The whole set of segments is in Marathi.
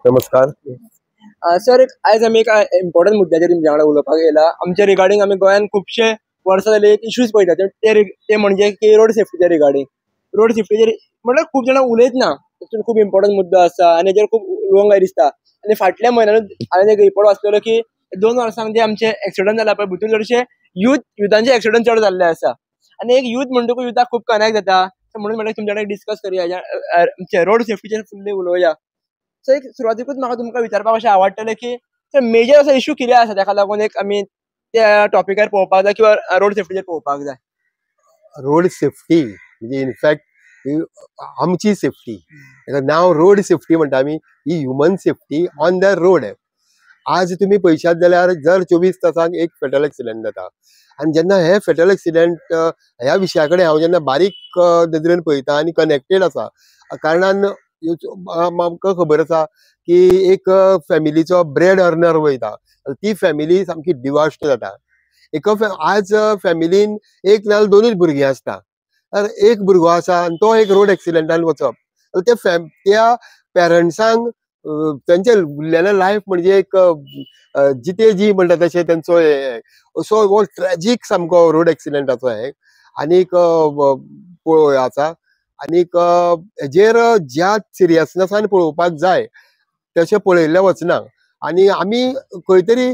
नमस्कार. सर आयज आमी एक इम्पॉर्टंट मुद्द्याचेर तुमच्या वांगडा उलोवपाक येयला. आमच्या रिगार्डिंग आमी गोंयान खुबशे वर्सां जाली एक इश्यूज पळयता ते म्हणजे की रोड सेफ्टीच्या रिगार्डिंग. रोड सेफ्टीचेर म्हणल्यार खूब जाणां उलयतना तातूंत खूब इम्पॉर्टंट मुद्दो आसा आनी हेजेर खूब उलोवंक जाय दिसता. आनी फाटल्या म्हयन्यानूच हांवें एक रिपोर्ट वाचलेलो की 2 वर्सांक जे आमचे एक्सिडंट जाला पळय भितून चडशे युथांचे एक्सिडंट चड जाल्ले आसा. आनी एक यूथ म्हणटकूच युथाक खूब कनेक्ट जाता म्हणून म्हटलें तुमच्या कडेन डिस्कस करया रोड सेफ्टीचेर फुल्ली उलोवया. सो एक सुरवातीकूच म्हाका तुमकां विचारपाक अशें आवडटलें की मेजर असो इश्यू कितें आसा ताका लागून एक आमी त्या टॉपिकार पळोवपाक जाय किंवा रोड सेफ्टीचेर पळोवपाक जाय. रोड सेफ्टी म्हणजे इनफॅक्ट आमची सेफ्टी, नाव रोड सेफ्टी म्हणटा आमी, ही human safety on the road. आज तुम्ही पळयशात जाल्यार दर 24 तासांक एक फेटल एक्सिडेंट जाता. आनी जेन्ना हे फेटल एक्सिडेंट ह्या विशया कडेन हांव जेन्ना बारीक नदरेन पळयता आनी कनेक्टेड आसा कारणान आमकां खबर आसा की एक फॅमिलीचो ब्रेड अर्नर वयता, ती फॅमिली सामकी डिवास्ट जाता. आज फॅमिलीन एक नाजाल्यार दोनूच भुरगीं आसता, एक भुरगो आसा आनी तो एक रोड एक्सिडेंटान वचप, त्या पेरंट्सांक तेंचे उरलेले लायफ म्हणजे एक जिते जी म्हणटा तशें तेंचो असो हो ट्रॅजीक सामको रोड एक्सिडेंटाचो हे आनीक आसा. आनीक हेजेर ज्या सिरियसनेसान पळोवपाक जाय तशें पळयल्लें वचना. आनी आमी खंय तरी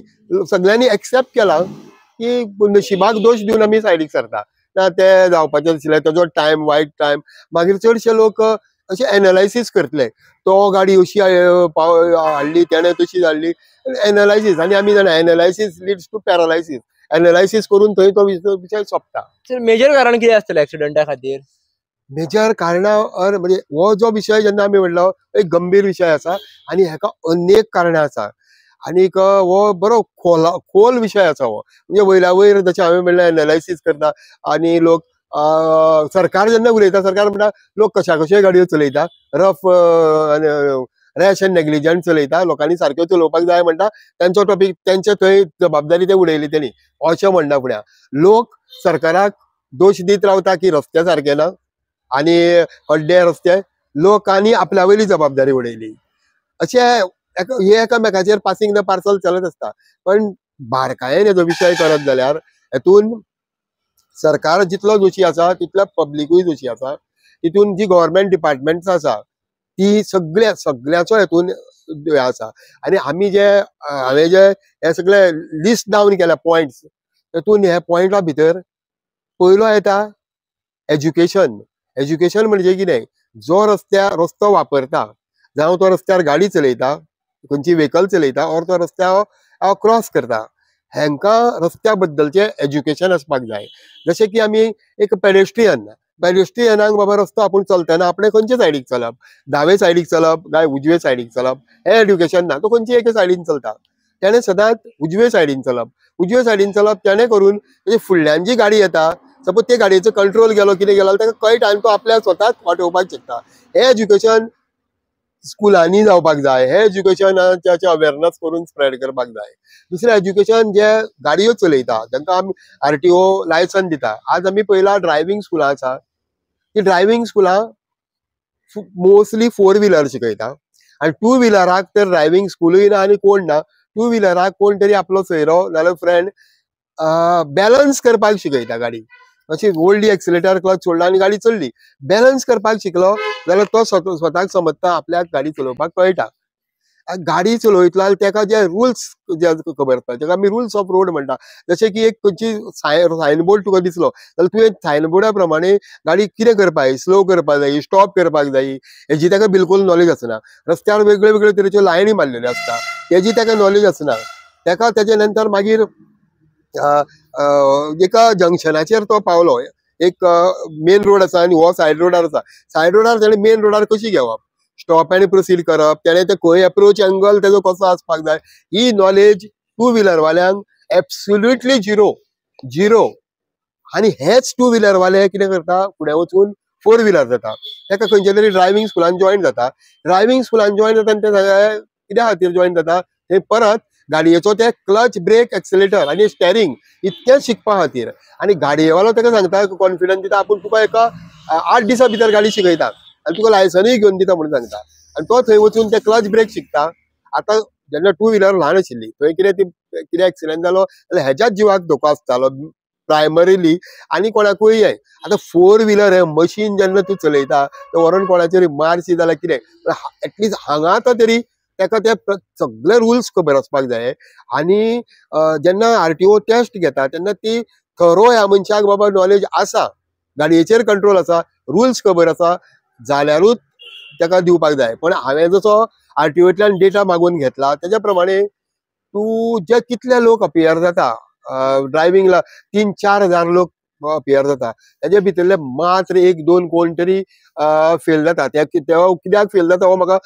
सगळ्यांनी एक्सेप्ट केला की नशिबाक दोश दिवन आमी सायडीक सरता, ना ते जावपाचें नासलें, तेजो टायम वायट टायम. मागीर चडशे लोक अशें एनालायसीस करतले, तो गाडी अशी हाडली तेणें तशी हाडली, एनालायसीस. आनी आमी जाणा एनालायसीस लिड्स टू पॅरालायसीस. एनालायसीस करून थंय तो विशय सोंपता. मेजर कारण कितें आसतलें एक्सिडंटा खातीर? मेजर कारणां म्हणजे हो जो विशय जेन्ना आमी म्हणलो एक गंभीर विशय आसा आनी हेका अनेक कारणां आसा. आनीक हो बरो खोल विशय आसा हो. म्हणजे वयल्या वयर जशें हांवें म्हणलें एनालायसीस करता आनी लोक सरकार जेन्ना उलयता, सरकार म्हणटा लोक कशा कशे गाडयो चलयता, रफ रॅश एंड नेग्लिजंट चलयता, लोकांनी सारक्यो चलोवपाक जाय म्हणटा, तांचो टॉपीक तेंचे थंय जबाबदारी ते उडयली तेणी अशें म्हणटा. फुड्या लोक सरकाराक दोश दीत रावता की रस्ते सारके ना आनी हड्डे रस्ते, लोकांनी आपल्या वयली जबाबदारी उडयली. अशें हे एकामेकाचेर पासिंग द पार्सल चलत आसता. पण बारकायेन हेजो विशय करत जाल्यार हेतून सरकार जितलो दोशी आसा तितलो पब्लिकूय दोशी आसा. तितून जी गव्हर्मेंट डिपार्टमेंट्स आसा ती सगळ्याचो हेतून आसा. आनी आमी हांवें जे हे सगळे लिस्ट डावन केल्या पॉयंट्स, तेतून हे पॉयंटा भितर पयलो येता एज्युकेशन. एज्युकेशन म्हणजे कितें, जो रस्तो वापरता, जावं तो रस्त्यार गाडी चलयता, खंयची व्हेकल चलयता, और तो रस्त्यार क्रॉस करता, हेंकां रस्त्या बद्दलचे एज्युकेशन आसपाक जाय. जशें की आमी एक पेडेस्ट्रियनाक बाबा रस्तो आपूण चलतना आपणे खंयचे सायडीक चलप, दावे सायडीक चलप काय उजवे सायडीक चलप, हे एड्युकेशन ना. तो खंयची एके सायडीन चलता, तेणें सदांच उजवे सायडीन चलप. उजवे सायडीन चलप तेणें करून फुडल्यान जी गाडी येता, सपोज ते गाडयेचो कंट्रोल गेलो कितें गेलो ताका कळटा आनी तो आपल्या स्वताच वाटोवपाक शकता. हे एज्युकेशन स्कुलांनी जावपाक जाय. हे एज्युकेशनाचे अवेरनस करून स्प्रेड करपाक जाय. दुसरें एज्युकेशन जे गाडयो चलयता तांकां आमी RTO लायसन दिता. आज आमी पयला ड्रायव्हिंग स्कुलां आसा, ती ड्रायव्हिंग स्कुलां मोस्टली 4 व्हिलर शिकयता आनी 2 व्हिलराक तर ड्रायव्हिंग स्कुलूय ना आनी कोण ना. 2 व्हिलराक कोण तरी आपलो सोयरो नाल्यार फ्रेंड बॅलन्स करपाक शिकयता गाडी. अशी व्हडली एक्सिलेटर क्लच सोडला आनी गाडी चल्ली, बॅलन्स करपाक शिकलो जाल्यार तो स्वताक समजता आपल्याक गाडी चलोवपाक कळटा. गाडी चलयतलो तेका जे रुल्स जे खबर आसता तेका आमी रुल्स ऑफ रोड म्हणटा. जशें की एक खंयची सायनबोर्ड तुका दिसलो जाल्यार तुवें सायनबोर्डा प्रमाणे गाडी कितें करपाक जाय, स्लो करपाक जाय, स्टॉप करपाक जाय, हेजी ताका बिलकुल नॉलेज आसना. रस्त्यार वेगळ्यो वेगळ्यो तरेच्यो लायनी मारलेल्यो आसता, तेजी ताका नॉलेज आसना. ताका तेजे नंतर मागीर एका जंक्शनाचेर तो पावलो, एक मेन रोड आसा आनी हो सायड रोडार आसा. सायड रोडार ताणें मेन रोडार कशी घेवप, स्टॉप आनी प्रोसीड करप, तेणें ते खंय एप्रोच एंगल तेजो कसो आसपाक जाय, ही नॉलेज 2 व्हिलरवाल्यांक एब्सोल्युटली झिरो. आनी हेच 2 व्हिलरवाले कितें करता, फुडें वचून 4 व्हिलर जाता. ताका खंयच्या तरी ड्रायव्हिंग स्कुलान जॉयन जाता. ड्रायव्हिंग स्कुलान जॉयन जाता आनी ते कित्या खातीर जॉयन जाता, थंय परत गाडयेचो ते क्लच, ब्रेक, एक्सिलेटर आनी स्टेरिंग इतकें शिकपा खातीर. आनी गाडयेवालो ताका सांगता, कॉन्फिडन्स दिता, आपूण तुका एका 8 दिसां भितर गाडी शिकयता आनी तुका लायसनूय घेवन दिता म्हणून सांगता. आनी तो थंय वचून ते क्लच ब्रेक शिकता आता जेन्ना टू व्हिलर ल्हान आशिल्ली थंय कितें एक्सिडेंट जालो जाल्यार हेच्याच जिवाक धोको आसतालो प्रायमरीली आनी कोणाकूय हें. आता फोर व्हिलर हे मशीन जेन्ना तूं चलयता तें व्हरून कोणाचेर मारशी जाल्यार कितें एटलिस्ट हांगा तरी तेका ते सगळे रुल्स खबर आसपाक जाय. आनी जेन्ना RTO टेस्ट घेता तेन्ना ती थरो ह्या मनशाक बाबा नॉलेज आसा, गाडयेचेर कंट्रोल आसा, रुल्स खबर आसा जाल्यारूच तेका दिवपाक जाय. पण हांवें जसो RTOंतल्यान डेटा मागून घेतला तेज्या प्रमाणे तूं जे कितले लोक अपियर जाता ड्रायव्हिंगला 3-4 हजार लोक अपियर जाता तेजे भितरले मात्र 1-2 कोण तरी फेल जाता. ते कित्याक फेल जाता हो म्हाका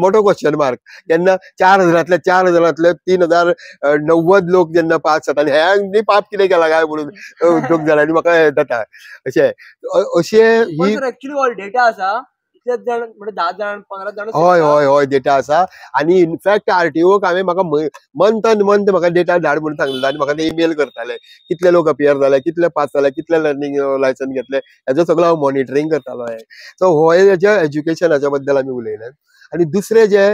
मोठो क्वेश्चन मार्क. जेन्ना 4,000तले 3,090 लोक जेन्ना पास जाता आनी ह्यांनी पाप कितें केला काय म्हणून जोक जाला आनी म्हाका हें जाता अशें ही एक्चुअली ऑल डेटा आसा इतलेच जण म्हणजे 10 जण 15 जण. हय हय हय डेटा आसा. आनी इनफॅक्ट RTOक हांवें म्हाका मंथ म्हाका डेटा धाड म्हणून सांगलेलो आनी म्हाका ते ईमेल करताले कितले लोक अपियर जाले, कितले पास जाले, कितले लर्निंग लायसन घेतले, हेजो सगळो हांव मॉनिटरींग करतालो. सो हो हेजे एज्युकेशनाच्या बद्दल आमी उलयल्यात. आनी दुसरें जे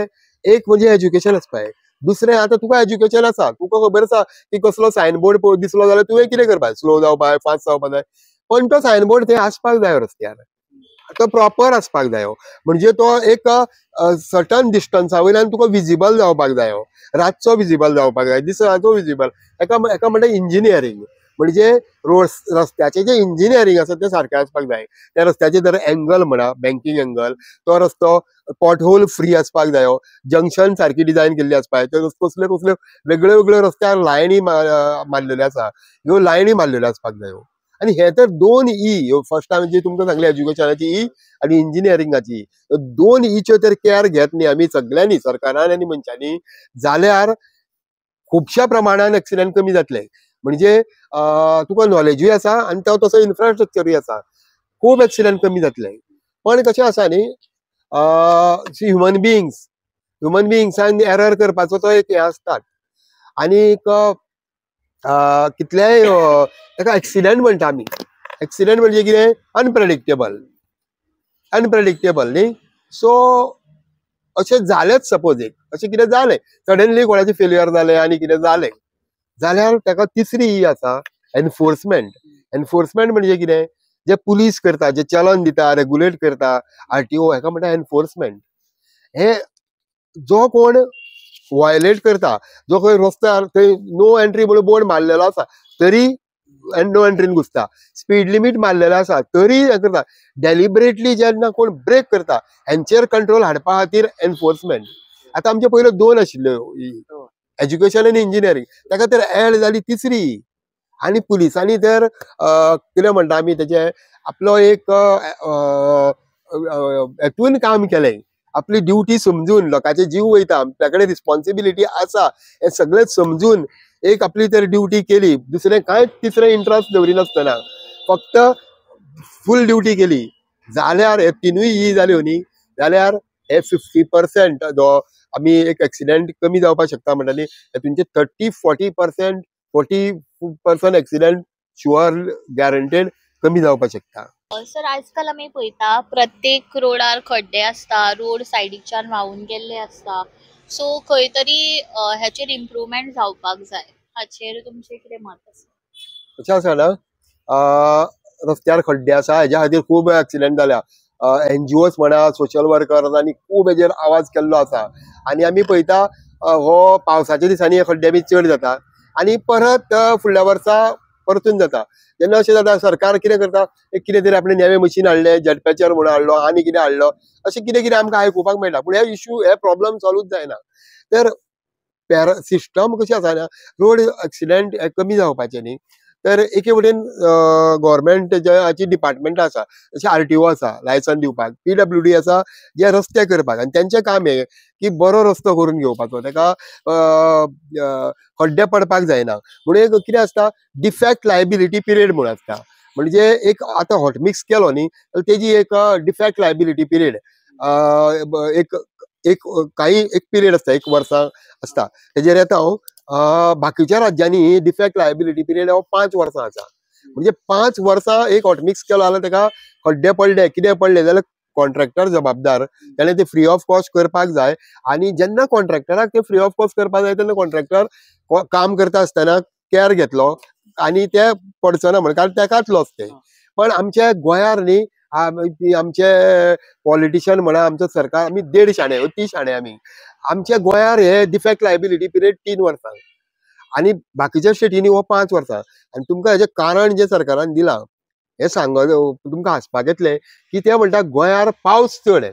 एक म्हणजे एज्युकेशन आसपाय. दुसरें आतां तुका एज्युकेशन आसा, तुका खबर आसा की कसलो सायनबोर्ड दिसलो जाल्यार तुवें कितें करपाक स्लो जावपाक फास्ट जावपाक जाय. पण तो सायनबोर्ड थंय आसपाक जाय रस्त्यार, तो प्रॉपर आसपाक जाय. म्हणजे तो एक सर्टन डिस्टन्सा वयल्यान तुका विजिबल जावपाक जाय, रातचो विजिबल जावपाक जाय, दिसाचो विजिबल. एका म्हणटा इंजिनियरींग. म्हणजे रस्त्याचे जे इंजिनियरींग आसा ते सारकें आसपाक जाय. त्या रस्त्याचे जर एंगल म्हणा बँकिंग एंगल, तो रस्तो पॉट होल फ्री आसपाक जाय, जंक्शन सारकी डिझायन केल्ली आसपाक जाय. कसले कसले वेगळ्यो वेगळ्यो रस्त्यार लायनी मारलेल्यो आसा, ह्यो लायनी मारलेल्यो आसपाक जाय. आनी हे तर 2 फर्स्ट हांवें जी तुमकां सांगली एज्युकेशनाची आनी इंजिनियरिंगाची, 2 ईच्यो तर केअर घेत न्ही आमी सगळ्यांनी, सरकारान आनी मनशांनी, जाल्यार खुबश्या प्रमाणात एक्सिडेंट कमी जातले. म्हणजे तुका नॉलेजूय आसा आनी तो तसो इन्फ्रास्ट्रक्चरूय आसा, खूब एक्सिडेंट कमी जातले. पण कशें आसा न्ही, ह्युमन बिईंग्सान एरर करपाचो तो एक हे आसतात. आनीक कितलेय ताका एक्सिडेंट म्हणटा आमी. एक्सिडेंट म्हणजे कितें, अनप्रेडिक्टेबल न्ही. सो अशें जालेंच सपोज एक अशें कितें जालें सडनली कोणाचें फेल्युअर जालें आनी कितें जालें जाल्यार ताका तिसरी आसा एनफोर्समेंट म्हणजे कितें, जे पुलीस करता, जे चलन दिता, रेग्युलेट करता RTO, हेका म्हणटा एनफोर्समेंट. हे जो कोण वायलेट करता, जो खंय रस्त्यार थंय नो एंट्री म्हणून बोर्ड मारलेलो आसा तरी नो एंट्रीन घुसता, स्पीड लिमीट मारलेलो आसा तरी हें करता, डेलिबरेटली जेन्ना कोण ब्रेक करता हेंचेर कंट्रोल हाडपा खातीर एनफोर्समेंट. आतां आमचे पयल्यो 2 आशिल्ल्यो, एज्युकेशन आनी इंजिनियरींग, ताका तर एड जाली तिसरी. आनी पुलिसांनी तर कितें म्हणटा आमी तेजे आपलो एक हेतून काम केलें, आपली ड्युटी समजून, लोकांचे जीव वयता, आपल्या कडेन रिस्पॉन्सिबिलिटी आसा हें सगळें समजून एक आपली तर ड्युटी केली. दुसरें कांयच तिसरें इंट्रस्ट दवरिनासतना फक्त फूल ड्युटी केली जाल्यार हे तिनूय जाल्यो न्ही, जाल्यार हे 50% जो आमी एक एक्सिडेंट कमी जावपाक शकता म्हणटा न्ही, हेतूंचे 40% एक्सिडेंट शुअर गॅरंटेड कमी जावपाक शकता. सर आजकाल आमी पळयता प्रत्येक रोडार खड्डे आसता, रोड सायडीच्यान व्हांवून गेल्ले आसता. सो खंय तरी हेचेर इम्प्रुवमेंट जावपाक जाय, हाचेर तुमचें कितें मत आसा? कशें आसा ना, रस्त्यार खड्डे आसा हेज्या खातीर खूब एक्सिडेंट जाल्या. NGOs म्हणा, सोशल वर्कर्सांनी खूब हेजेर आवाज केल्लो आसा. आनी आमी पळयता हो पावसाच्या दिसांनी हे खड्डे बी चड जाता आनी परत फुडल्या वर्सा परतून जाता. जेन्ना अशें जाता सरकार कितें करता, एक कितें तरी आपलें नवें मशीन हाडलें, जेटपॅचर म्हणून हाडलो आनी कितें हाडलो, अशें कितें कितें आमकां आयकुपाक मेळटा. पूण हे इश्यू, हे प्रॉब्लम सॉल्वूच जायना. तर सिस्टम कशी आसा ना, रोड एक्सिडेंट कमी जावपाचे न्ही, तर एके वटेन गव्हर्मेंट हाची डिपार्टमेंटां आसा, जशें RTO आसा लायसन दिवपाक, PWD आसा जे रस्ते करपाक, आनी तेंचें काम हें की बरो रस्तो करून घेवपाचो, ताका खड्डे पडपाक जायना म्हणून एक कितें आसता, डिफेक्ट लायबिलिटी पिरियड म्हणून आसता. म्हणजे एक आतां हॉटमिक्स केलो न्ही जाल्यार तेजी एक डिफेक्ट लायबिलिटी पिरियड एक एक काही एक पिरियड आसता, 1 वर्सां आसता. तेजेर येता हांव, बाकीच्या राज्यांनी डिफेक्ट लायबिलिटी पिरियड हो 5 वर्सां आसा. म्हणजे 5 वर्सां एक हॉटमिक्स केलो जाल्यार ताका खड्डे पडले, कितें पडले जाल्यार कॉन्ट्रॅक्टर जबाबदार, ताणें ते फ्री ऑफ कॉस्ट करपाक जाय. आणि जेन्ना कॉन्ट्रॅक्टराक ते फ्री ऑफ कॉस्ट करपाक जाय तेन्ना कॉन्ट्रॅक्टर काम करता आसतना केअर घेतलो आणि ते पडचो ना म्हणून, कारण तेकाच लॉस ते. पण आमच्या गोंयार न्ही आमचे पॉलिटिशियन म्हणा, आमचो सरकार, आमी देड शाणे अति शाणे आमी. आमच्या गोंयार हे डिफेक्ट लायबिलिटी पिरियड 3 वर्सां आणि बाकीच्या स्टेटींनी हो 5 वर्सां. आणि तुमकां हेजें कारण जे सरकारान दिलां हे तुमकां हांसपाक येतलें की ते म्हणटा गोंयार पावस चड.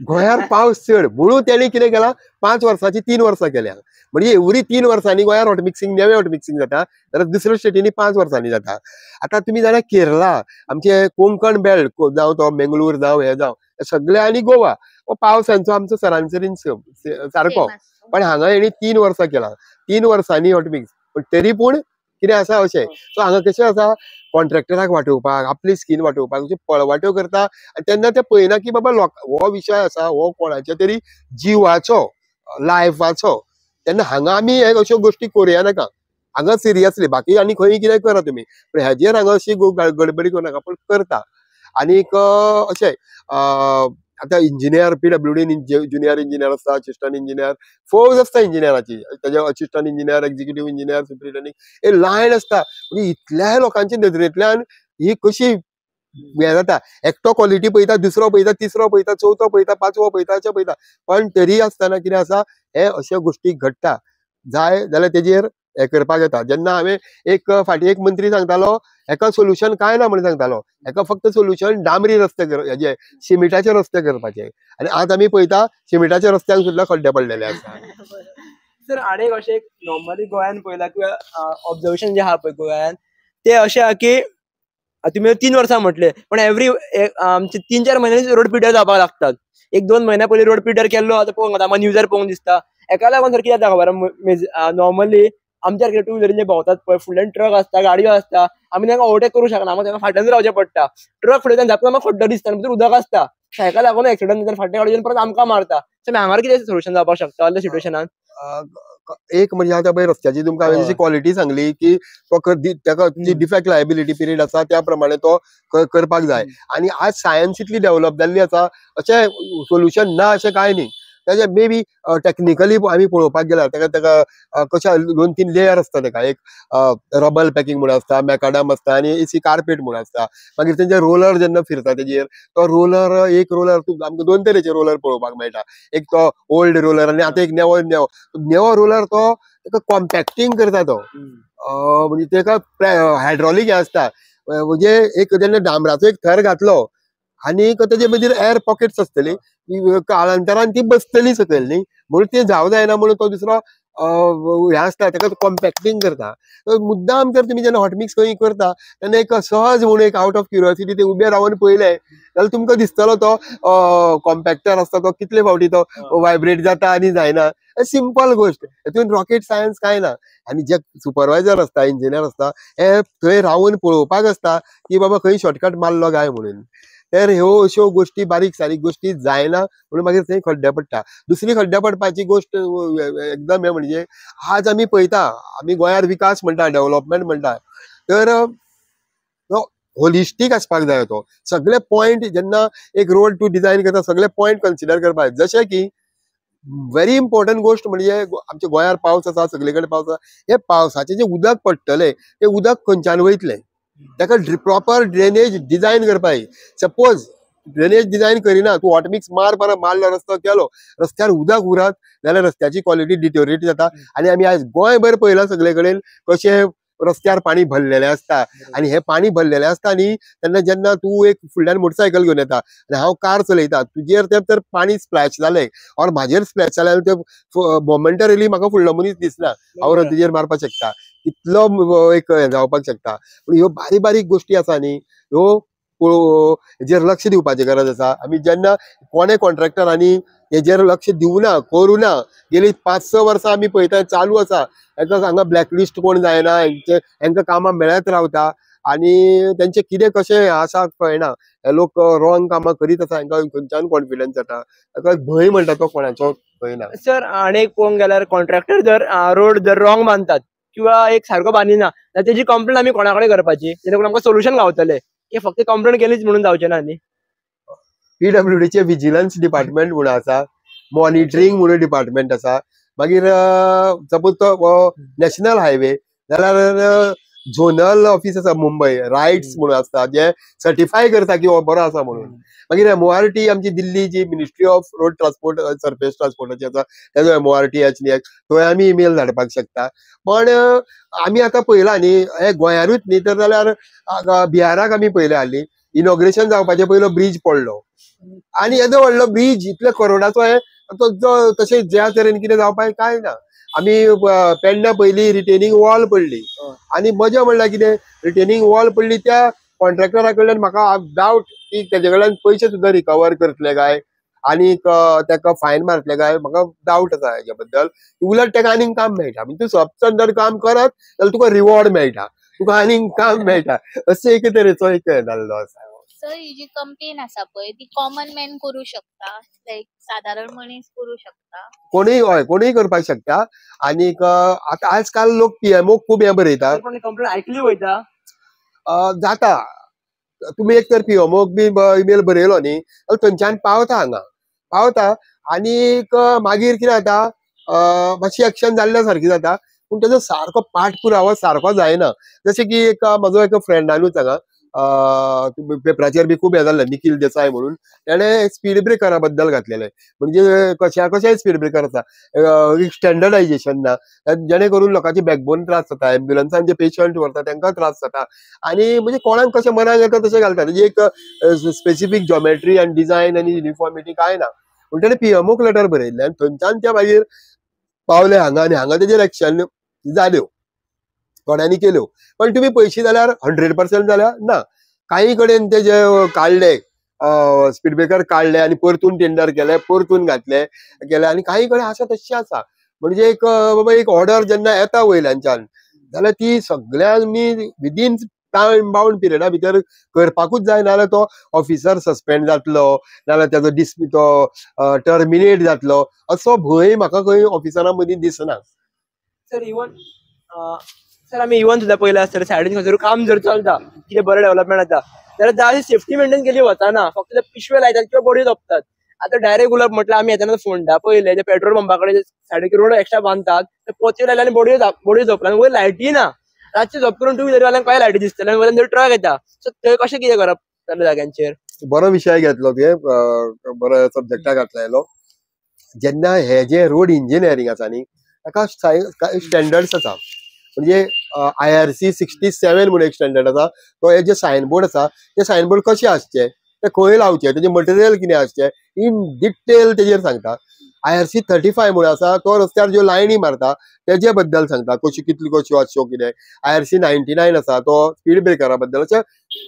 गोंयार पावस चड म्हणून तेणी कितें केलां, 5 वर्सांची 3 वर्सां केल्या. म्हणजे एवरी 3 वर्सांनी गोंयार हॉट मिक्सिंग नवें हॉट मिक्सिंग जाता, जाल्यार दुसऱ्या स्टेटींनी 5 वर्सांनी जाता. आतां तुमी जाल्यार केरळा, आमचे कोंकण बेल्ट जावं तो मेंगलोर जावं हे जावं सगळे, आनी गोवा हो पावसांचो आमचो सरासरी सारको. पण हांगा हेणी 3 वर्सां केलां, 3 वर्सांनी हॉट मिक्स. पण तरी पूण कितें आसा अशें. सो हांगा कशें आसा, कॉन्ट्रॅक्टराक वाटोवपाक, आपली स्कीन वाटोवपाक अशें पळवाट्यो करता. आनी तेन्ना ते पळयना की बाबा हो विशय आसा हो कोणाच्या तरी जिवाचो, लायफाचो. तेन्ना हांगा आमी हे अश्यो गोश्टी करुया नाका. हांगा सिरियसली, बाकी आनी खंय कितें करा तुमी, पण हेजेर हांगा अशी गडबडी करूं नाका, पण करता. आनीक अशें आतां इंजिनियर PWD ज्युनियर इंजिनियर आसता, असिस्टंट इंजिनियर, फौज आसता इंजिनियराची, तेजे assistant engineer, executive engineer, superintending, हे लायन आसता. म्हणजे इतल्या लोकांच्या नदरेंतल्यान ही कशी हे जाता. एकटो क्वॉलिटी पळयता, दुसरो पळयता, तिसरो पळयता, चवथो पळयता, पांचवो पळयता, अशें पळयता. पण तरी आसतना कितें आसा, हे अश्यो गोश्टी घडटा. जाय जाल्यार तेजेर हे करपाक येता. जेन्ना हांवें फाटीं एक मंत्री सांगतालो हेका सोल्युशन काय ना म्हणून सांगतालो, हेका फक्त सोल्युशन डांबरी रस्ते हेजे सिमिटाचे रस्ते करपाचे. आणि आज आमी पळयता सिमिटाच्या रस्त्यांक सुद्दां खड्डे पडलेले आसा. सर आनी अशें नॉर्मली गोंयान पळयला किंवा ऑब्जर्वेशन जे आहा पळय गोंयान, ते अशें आहा की तुमी 3 वर्सां म्हटले, पण एवरी आमचे 3-4 महिन्यांनी रोड पिड्ड्यार जावपाक लागतात. 1-2 महिन्या पयलीं रोड पिड्ड्यार केल्लो आतां पळोवंक येता, न्यूजार पळोवंक दिसता. हेका लागून सर कितें जाता खबर, नॉर्मली आमच्या टू व्हिलरीन जे भोंवतात पळय, फुडल्यान ट्रक आसता, गाडयो आसता, आमी तांकां ओवरटेक करूंक शकना, आमी तांकां फाटल्यान रावचें पडटा. ट्रक फुडें जाता आमकां खड्डो दिसता, भितर उदक आसता, हेका लागून एक्सिडंट जाता, फाटल्या गाडयेन परत आमकां मारता. सो हांगार कितें सोल्युशन जावपाक शकता असल्या सिच्युएशनान? एक म्हणजे आतां पळय रस्त्याची तुमकां हांवें जशी क्वॉलिटी सांगली की तेका जी डिफेक्ट लायबिलिटी पिरियड आसा त्या प्रमाणे तो करपाक जाय. आणि आज सायन्स इतली डेव्हलप जाल्ली आसा, अशें सोल्युशन ना अशें कांय न्ही. तेजे मे बी टेक्निकली आमी पळोवपाक गेल्यार तेका कशें 2-3 लेयर आसता. तेका एक रबल पॅकिंग म्हणून आसता, मॅकाडम आसता, आनी एसी कार्पेट म्हणून आसता. मागीर तेंचे रोलर जेन्ना फिरता तेजेर तो रोलर, एक रोलर आमकां 2 तरेचे रोलर पळोवपाक मेळटा. एक तो ओल्ड रोलर आनी आतां एक नेवो रोलर. तो तेका कॉम्पॅक्टिंग करता तो, म्हणजे तेका हायड्रॉलिक हे आसता. म्हणजे एक जेन्ना डांबराचो एक थर घातलो आनी तेजे मदीर एअर पॉकेट्स आसतली, काळांतरान ती बसतली सकयल न्ही, म्हणून ती जावं जायना म्हणून तो दुसरो हे आसता तेका कॉम्पॅक्टिंग करता. मुद्दाम जर तुमी जेन्ना हॉट मिक्स खंय करता तेन्ना एक सहज म्हणून एक आउट ऑफ क्युरियोसिटी ते उबे रावन पळयले जाल्यार तुमकां दिसतलो तो कॉम्पॅक्टर आसता तो कितले फावटी तो वायब्रेट जाता आनी जायना. सिंपल गोष्ट, हेतून रॉकेट सायन्स काय ना. आनी जे सुपरवायझर आसता, इंजिनियर आसता, हे थंय रावन पळोवपाक आसता की बाबा खंय शॉर्टकट मारलो काय म्हणून. तर ह्यो अश्यो गोश्टी बारीक सारीक गोश्टी जायना म्हणून मागीर थंय खड्डे पडटा. दुसरी खड्डे पडपाची गोश्ट एकदम हे म्हणजे आज आमी पळयता, आमी गोंयार विकास म्हणटा, डेव्हलपमेंट म्हणटा, तर होलिस्टीक आसपाक जाय. तो सगळे पॉयंट जेन्ना एक रोड टू डिझायन करता सगळे पॉयंट कन्सिडर करपाक जाय. जशें की व्हेरी इम्पॉर्टंट गोष्ट म्हणजे आमच्या गोंयार पावस आसा, सगळे कडेन पावस आसा, हे पावसाचें जे उदक पडटलें ते उदक खंयच्यान वयतलें, ताका प्रॉपर ड्रेनेज डिझायन करपाक जाय. सपोज ड्रेनेज डिझायन करिना, तूं हॉट मिक्स मारलो रस्तो केलो, रस्त्यार उदक उरत जाल्यार रस्त्याची क्वॉलिटी डिटोरिएट जाता. आनी आमी आयज गोंयभर पळयलां सगळे कडेन कशें रस्त्यार पाणी भरलेलें आसता. आनी हे पाणी भरलेलें आसता न्ही तेन्ना जेन्ना तूं एक फुडल्यान मोटरसायकल घेवन येता आनी हांव कार चलयता, तुजेर ते तर पाणी स्प्लॅश जालें और म्हाजेर स्प्लॅश जाल्यार ते मोमेंटरीली म्हाका फुडलो मनीस दिसना, हांव रद्दीचेर मारपाक शकता, इतलो एक जावपाक शकता. पूण ह्यो बारीक बारीक गोश्टी आसा न्ही, ह्यो हेजेर लक्ष दिवपाची गरज आसा. आमी जेन्ना कोणे कॉन्ट्रॅक्टरांनी हेजेर लक्ष दिवना, करूना, गेली 5-6 वर्सां आमी पळयता चालू आसा. हाका हांगा ब्लॅकलिस्ट कोण जायना, हांकां कामां मेळत रावता आनी तेंचे कितें कशें आसा कळना. हे लोक रॉंग कामां करीत आसा, हांकां खंयच्यान कॉन्फिडन्स जाता, ताका भंय म्हणटा तो कोणाचो कळना. सर आनी पळोवंक गेल्यार कॉन्ट्रॅक्टर जर रोड जर रॉंग बांदतात किंवा एक सारको बांदिना जाल्यार तेजी कंप्लेंट आमी कोणा कडेन करपाची जेणे करून आमकां सोल्युशन गावतलें, की फक्त कंप्लेंट केलीच म्हणून जावचें ना न्ही? PWDचे विजिलन्स डिपार्टमेंट म्हणून आसा, मॉनिटरिंग म्हणून डिपार्टमेंट आसा, मागीर सपोज तो नॅशनल हायवे जाल्यार झोनल ऑफिस आसा मुंबय, रायट्स म्हणून आसता जे सर्टिफाय करता की हो बरो आसा म्हणून. मागीर MORT आमची दिल्ली जी ministry of road transport surface ट्रान्सपोर्टाची आसा तेजो MORT HNX थंय आमी ईमेल धाडपाक शकता. पण आमी आतां पळयलां न्ही, हे गोंयारूच न्ही तर जाल्यार बिहाराक आमी पयलें हालीं इनॉग्रेशन जावपाचे पयलो ब्रिज पडलो आनी येदो व्हडलो ब्रिज इतल्या करोडाचो हे तशें ज्या तरेन कितें जावपाक काय ना. आमी पेडण्या पयलीं रिटेनिंग वॉल पडली आनी मजा म्हणल्यार कितें रिटेनिंग वॉल पडली त्या कॉन्ट्रॅक्टरा कडल्यान म्हाका डावट की तेजे कडल्यान पयशे सुद्दां रिकवर करतले काय आनीक ताका फायन मारतले काय म्हाका डावट आसा हेच्या बद्दल. उलट ताका आनीक काम मेळटा म्हणजे तूं सबसे जर काम करत जाल्यार तुका रिवॉर्ड मेळटा, तुका आनीक काम मेळटा, अशें एक तरेचो एक जाल्लो आसा. सर ही जी कंप्लेन आसा पळय ती कॉमन मॅन करू शकता, लायक साधारण मनीस करू शकता? कोणूय करपाक शकता. आनीक आतां आजकाल लोक PMO खूब हें बरयतात. कंप्लेन ऐकली वयता जाता तुम्ही एक तर PMOक बी ईमेल बरयलो न्ही जाल्यार थंयच्यान पावता हांगा पावता आनीक मागीर कितें जाता मातशी एक्शन जाल्ल्या सारकी जाता पूण तेजो सारको पाठपुरावो सारको जायना. जशें की एक म्हजो एक फ्रेंडानूच हांगा पेपराचेर बी खूब हें जाल्लें निखिल देसाय म्हणून तेणें स्पीड ब्रेकरा बद्दल घातलेलें. म्हणजे कशा स्पीड ब्रेकर आसा स्टँडर्डायजेशन ना जेणे करून लोकांचे बॅकबोन त्रास जाता, एम्ब्युलन्सान जे पेशंट व्हरता तांकां त्रास जाता आनी म्हणजे कोणाक कशें मनाक येता तशें घालता. म्हणजे एक स्पेसिफीक जॉमेट्री आनी डिझायन आनी युनिफॉर्मिटी काय ना पूण तेणें PMOक लेटर बरयल्लें आनी थंयच्यान ते मागीर पावले हांगा आनी हांगा तेजेर एक्शन जाल्यो कोणांनी केल्यो. पण तुम्ही पयशे जाल्यार 100% जाल्यार ना. काही कडेन ते जे काडले स्पीड ब्रेकर काडले आनी परतून टेंडर केले परतून घातले केले आनी काही कडेन आसा तशें आसा. म्हणजे एक बाबा एक ऑर्डर जेन्ना येता वयल्यानच्यान जाल्यार ती सगळ्यांनी विदीन टायम बाउंड पिरियडा भितर करपाकूच जाय नाल्यार तो ऑफिसर सस्पेंड जातलो नाल्यार तेजो तो टर्मिनेट जातलो असो भंय म्हाका खंय ऑफिसरां मदीं दिसना. सर इवन सर आमी इवन सुद्दां पयलें आसतलें सायडीन खंयसर काम जर चलता कितें बरें डेव्हलपमेंट जाता जाल्यार जाय सेफ्टी मेंटेन केली वचना, फक्त ते पिशवे लायतात किंवा बडी जपतात. आतां डायरेक्ट उलोवप म्हटल्यार आमी येताना फोंडा पयले जे पेट्रोल पंपा कडेन सायडीक रोड एक्स्ट्रा बांदतात ते पोते लायले आनी बडी जपला आनी वयर लायटी ना. रातची जप करून टू व्हिलरवाल्यांक काय लायटी दिसतले आनी वयल्यान ट्रक येता. सो थंय कशें कितें करप त्या जाग्यांचेर? बरो विशय घेतलो तुवें, बरो सब्जेक्टाक घातलेलो. जेन्ना हे जे रोड इंजिनियरींग आसा न्ही ताका स्टँडर्ड्स आसा. म्हणजे IRC 67 म्हणून एक स्टँडर्ड आसा. तो हे जे सायनबोर्ड आसा ते सायनबोर्ड कशे आसचे ते खंय लावचे तेजे मटेरियल कितें आसचे इन डिटेल तेजेर सांगता. IRC 35 म्हणून आसा तो रस्त्यार ज्यो लायनी मारता तेजे बद्दल सांगता कश्यो आसच्यो कितें. IRC 99 आसा तो स्पीड ब्रेकरा बद्दल. अशें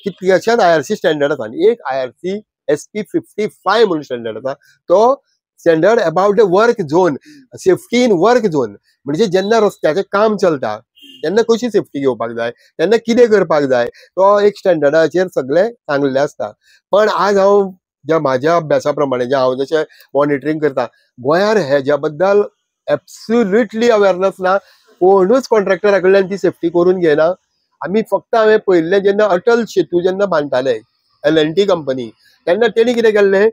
कितलेशेच IRC स्टँडर्ड आसा आनी एक IRC SP 55 म्हणून स्टँडर्ड आसा तो standard about the work zone, safety in work zone. म्हणजे जेन्ना रस्त्याचें काम चलता तेन्ना कशी सेफ्टी घेवपाक जाय तेन्ना कितें करपाक जाय तो एक स्टँडर्डाचेर सगळें सांगलेलें आसता. पण आज हांव ज्या म्हाज्या अभ्यासा प्रमाणे जे हांव जशें मॉनिटरींग करता गोंयार हेज्या बद्दल एब्सोल्युटली अवेरनस ना. कोणूच कॉन्ट्रॅक्टरा कडल्यान ती सेफ्टी करून घेयना. आमी फक्त हांवें पयल्लें जेन्ना अटल सेतू जेन्ना बांदताले L&T कंपनी तेन्ना तेणी कितें केल्लें